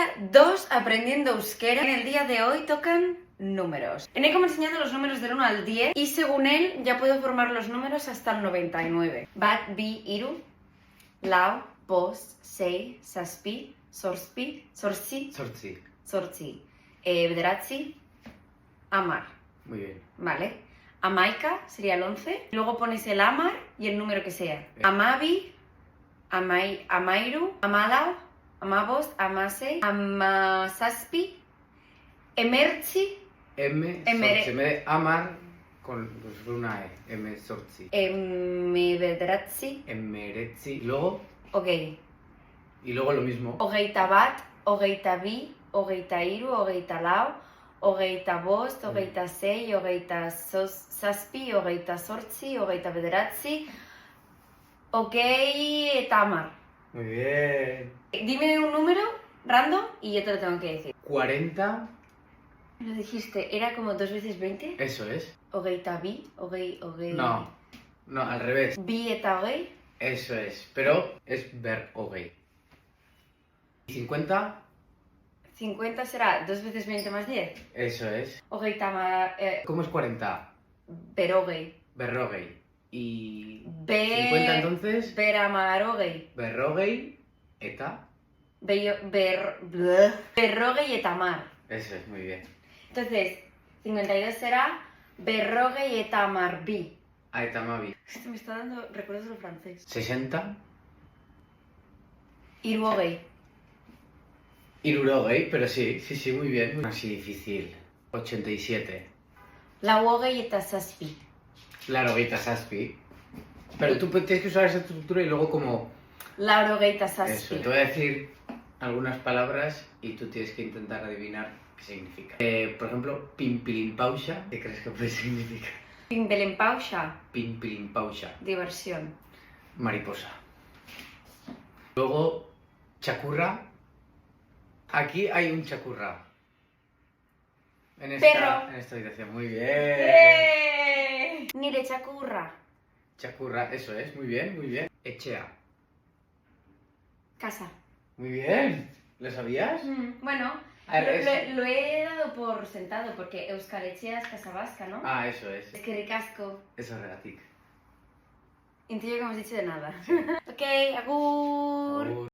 Día 2 aprendiendo euskera. En el día de hoy tocan números. Ené como enseñando los números del 1 al 10 y según él ya puedo formar los números hasta el 99. Bat, bi, iru, lau, bost, sei, zazpi, zortzi, bederatzi, hamar. Muy bien. Vale. Hamaika sería el 11. Luego pones el hamar y el número que sea. Hamabi, hamairu, hamalau, hamabost, hamasei, hamazazpi, emertzi, Se me de amar con pues, una E. M sortzi. bederatzi, Emeretzi. Luego. hogei. Y luego lo mismo. Hogeita bat, hogeita bi, hogeita hiru, hogeita lau, hogeita bost, hogeita sei, hogeita zazpi, hogeita zortzi, hogeita bederatzi, hogei eta hamar. Muy bien. Dime un número random y yo te lo tengo que decir. 40. Lo dijiste, ¿era como 2 veces 20? Eso es. Hogeita bi, hogei. No, al revés. Bi eta hogei. Eso es. Pero es ver hogei. 50. 50 será 2 veces 20 más 10. Eso es. Hogeita ma... ¿Cómo es 40? berogei. Berrogei. Y. Be... 50 entonces. Beramarogei. Berrogei. Eta. Berrogei eta mar. Eso es, muy bien. Entonces, 52 será berrogei eta mar bi. Eta mavi. Esto me está dando recuerdos del francés. 60. Hiruogei. Irurogei, pero sí, muy bien. Así difícil. 87. Lauogei eta zazpi. Larogeita zazpi. Pero tú tienes que usar esa estructura y luego como... Laurogei eta zazpi. Eso, te voy a decir algunas palabras y tú tienes que intentar adivinar qué significa. Por ejemplo, pimpilimpausha. ¿Qué crees que puede significar? Pimpelempauxa. Pimpilimpausha. Diversión. Mariposa. Luego, chacurra. Aquí hay un chacurra. Perro. En esta habitación. Muy bien. Nire txakurra. Chacurra, eso es. Muy bien. Echea. Casa. Muy bien. ¿Lo sabías? Bueno, A ver, lo he dado por sentado porque Euskal Etxea es casa vasca, ¿no? Ah, eso es. Es que ricasco. Eso es regatic. Intuyo que hemos dicho de nada. Ok, agur.